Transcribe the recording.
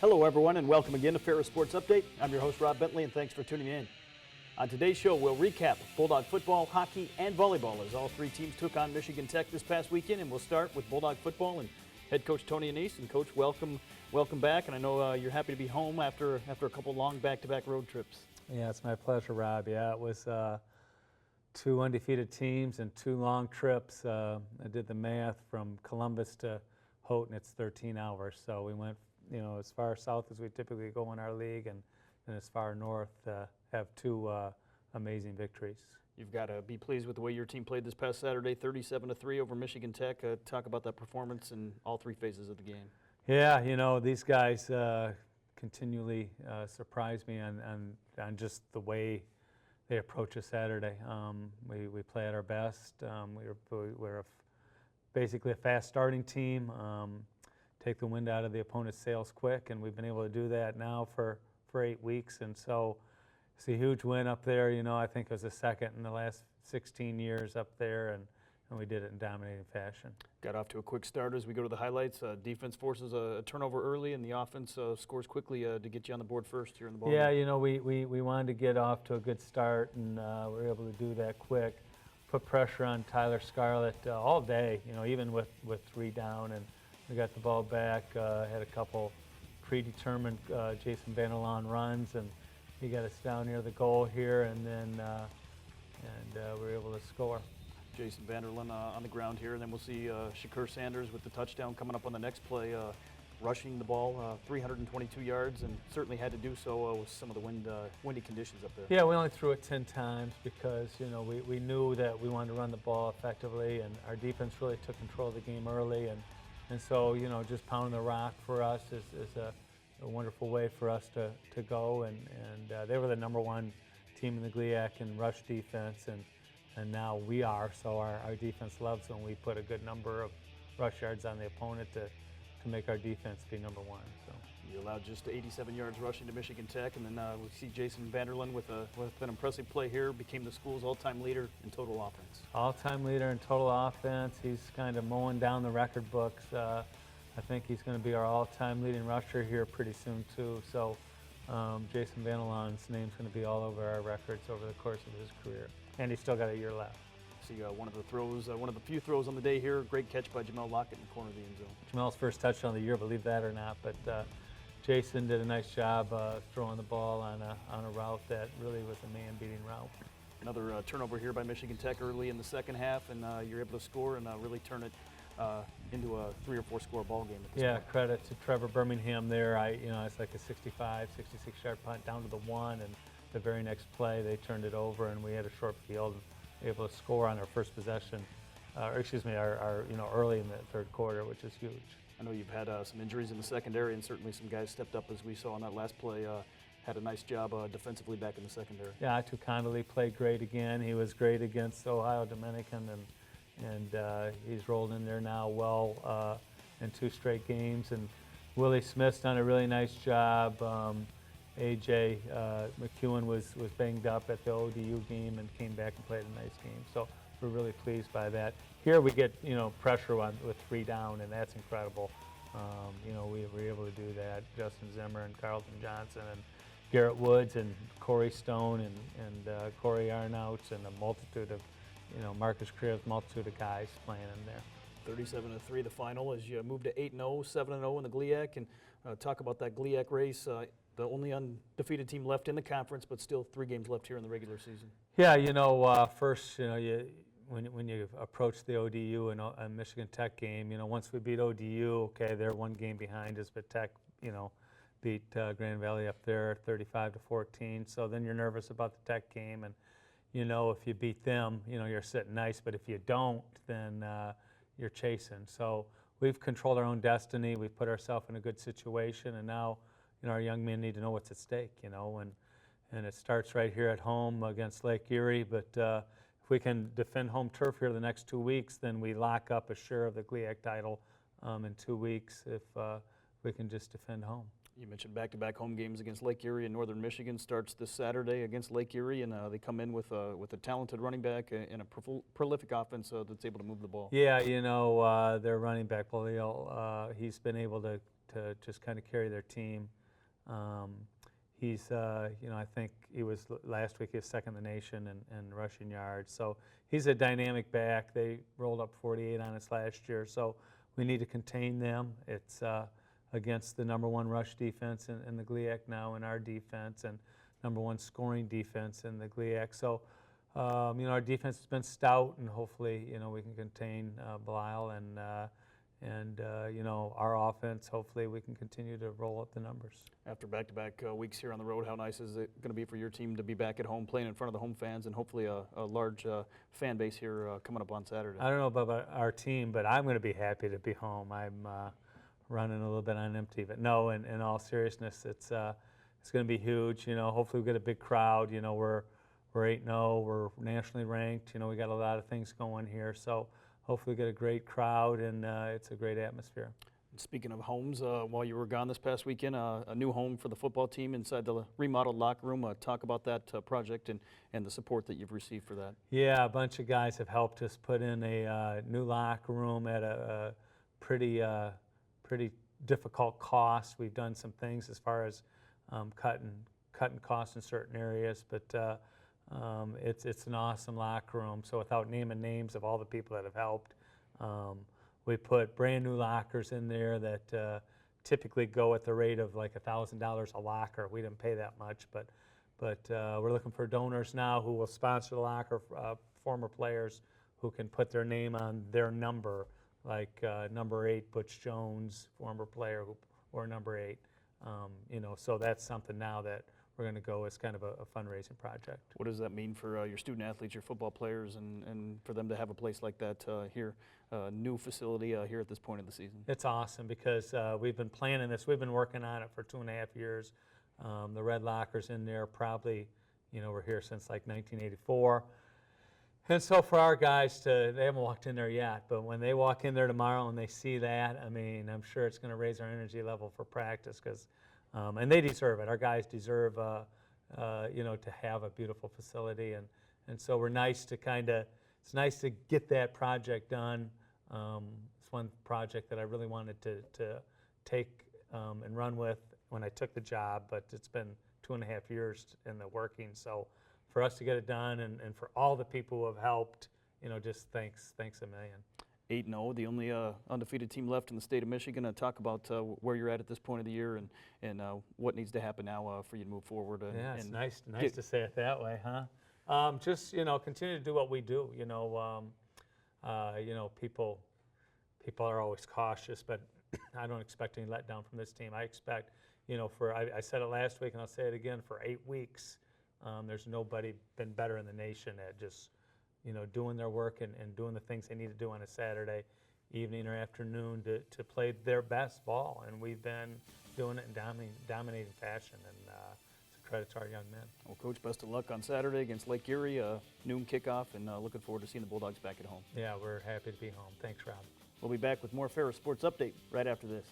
Hello everyone and welcome again to Ferris Sports Update. I'm your host Rob Bentley and thanks for tuning in. On today's show we'll recap Bulldog football, hockey, and volleyball as all three teams took on Michigan Tech this past weekend, and we'll start with Bulldog football and head coach Tony Annese. And coach, welcome back, and I know you're happy to be home after a couple long back-to-back road trips. Yeah, it's my pleasure, Rob. Yeah, it was two undefeated teams and two long trips. I did the math from Columbus to Houghton. It's 13 hours, so we went as far south as we typically go in our league, and as far north, have two amazing victories. You've got to be pleased with the way your team played this past Saturday, 37-3 over Michigan Tech. Talk about that performance in all three phases of the game. Yeah, these guys continually surprise me on just the way they approach a Saturday. We play at our best. We're basically a fast starting team. Take the wind out of the opponent's sails quick, and we've been able to do that now for 8 weeks, and so it's a huge win up there. I think it was the second in the last 16 years up there, and we did it in dominating fashion. Got off to a quick start as we go to the highlights. Defense forces a turnover early, and the offense scores quickly to get you on the board first here in the ball. Yeah, we wanted to get off to a good start, and we were able to do that quick. Put pressure on Tyler Scarlett all day, even with 3 down, and we got the ball back, had a couple predetermined Jason Vanderlaan runs, and he got us down near the goal here, and then we were able to score. Jason Vanderlaan on the ground here, and then we'll see Shakur Sanders with the touchdown coming up on the next play, rushing the ball 322 yards, and certainly had to do so with some of the windy conditions up there. Yeah, we only threw it 10 times because we knew that we wanted to run the ball effectively, and our defense really took control of the game early, and so just pounding the rock for us is a wonderful way for us to go, and they were the #1 team in the GLIAC in rush defense, and now we are, so our defense loves when we put a good number of rush yards on the opponent to make our defense be #1. So you allowed just 87 yards rushing to Michigan Tech, and then we see Jason Vanderlaan with an impressive play here, became the school's all-time leader in total offense. All-time leader in total offense. He's kind of mowing down the record books. I think he's going to be our all-time leading rusher here pretty soon too. So Jason Vanderlaan's name's going to be all over our records over the course of his career, and he's still got a year left. See one of the few throws on the day here. Great catch by Jamel Lockett in the corner of the end zone. Jamel's first touchdown of the year, believe that or not, but Jason did a nice job throwing the ball on a route that really was a man-beating route. Another turnover here by Michigan Tech early in the second half, and you're able to score and really turn it into a 3 or 4 score ball game at this point. Credit to Trevor Birmingham there. It's like a 65, 66-yard punt down to the 1, and the very next play they turned it over, and we had a short field and able to score on our first possession, our early in the third quarter, which is huge. I know you've had some injuries in the secondary, and certainly some guys stepped up as we saw on that last play. Had a nice job defensively back in the secondary. Yeah, Atu Connolly played great again. He was great against Ohio Dominican, and he's rolled in there now well in 2 straight games. And Willie Smith's done a really nice job. AJ McEwen was banged up at the ODU game and came back and played a nice game. So we're really pleased by that. Here we get pressure with 3 down, and that's incredible. We were able to do that. Justin Zimmer and Carlton Johnson and Garrett Woods and Corey Stone and Corey Arnouts and a multitude of Marcus Cribbs, multitude of guys playing in there. 37-3 the final as you move to 8-0, 7-0 in the GLIAC, and talk about that GLIAC race. The only undefeated team left in the conference, but still 3 games left here in the regular season. Yeah, first, when you approach the ODU and Michigan Tech game, once we beat ODU, okay, they're 1 game behind us, but Tech, beat Grand Valley up there 35-14. So then you're nervous about the Tech game, and if you beat them, you're sitting nice, but if you don't, then you're chasing. So we've controlled our own destiny. We've put ourselves in a good situation, and now our young men need to know what's at stake, and it starts right here at home against Lake Erie. But if we can defend home turf here the next 2 weeks, then we lock up a share of the GLIAC title in 2 weeks if we can just defend home. You mentioned back-to-back home games against Lake Erie and Northern Michigan. Starts this Saturday against Lake Erie, and they come in with a talented running back and a prolific offense that's able to move the ball. Yeah, their running back, Polio, he's been able to to just kind of carry their team. He's, I think he was last week, he was second in the nation in rushing yards. So he's a dynamic back. They rolled up 48 on us last year, so we need to contain them. It's against the #1 rush defense in the GLIAC now, in our defense, and #1 scoring defense in the GLIAC. So, our defense has been stout, and hopefully, we can contain Belial, and our offense, hopefully we can continue to roll up the numbers. After back-to-back weeks here on the road, how nice is it going to be for your team to be back at home playing in front of the home fans and hopefully a large fan base here coming up on Saturday? I don't know about our team, but I'm going to be happy to be home. I'm running a little bit on empty, but no, in all seriousness, it's going to be huge. Hopefully we get a big crowd. We're 8-0, we're nationally ranked. We got a lot of things going here, so hopefully we get a great crowd, and it's a great atmosphere. Speaking of homes, while you were gone this past weekend, a new home for the football team inside the remodeled locker room. Talk about that project and the support that you've received for that. Yeah, a bunch of guys have helped us put in a new locker room at a pretty difficult cost. We've done some things as far as cutting costs in certain areas, but it's an awesome locker room. So without naming names of all the people that have helped, we put brand new lockers in there that typically go at the rate of like $1,000 a locker. We didn't pay that much, but we're looking for donors now who will sponsor the locker, former players who can put their name on their number, like number 8, Butch Jones, former player who or number 8. So that's something now that we're going to go as kind of a fundraising project. What does that mean for your student athletes, your football players, and for them to have a place like that here, new facility here at this point of the season? It's awesome because we've been planning this. We've been working on it for 2.5 years. The red lockers in there probably, we're here since like 1984. And so for our guys they haven't walked in there yet, but when they walk in there tomorrow and they see that, I'm sure it's going to raise our energy level for practice because, and they deserve it. Our guys deserve, to have a beautiful facility, and so it's nice to get that project done. It's one project that I really wanted to take and run with when I took the job, but it's been 2.5 years in the working. So for us to get it done and for all the people who have helped, just thanks a million. 8-0, the only undefeated team left in the state of Michigan. Talk about where you're at this point of the year and what needs to happen now for you to move forward. Yeah, it's nice to say it that way, huh? Just continue to do what we do. People are always cautious, but I don't expect any letdown from this team. I expect, I said it last week and I'll say it again, for 8 weeks, there's nobody been better in the nation at just doing their work and doing the things they need to do on a Saturday evening or afternoon to play their best ball. And we've been doing it in dominating fashion, and it's a credit to our young men. Well, Coach, best of luck on Saturday against Lake Erie, noon kickoff, and looking forward to seeing the Bulldogs back at home. Yeah, we're happy to be home. Thanks, Rob. We'll be back with more Ferris Sports Update right after this.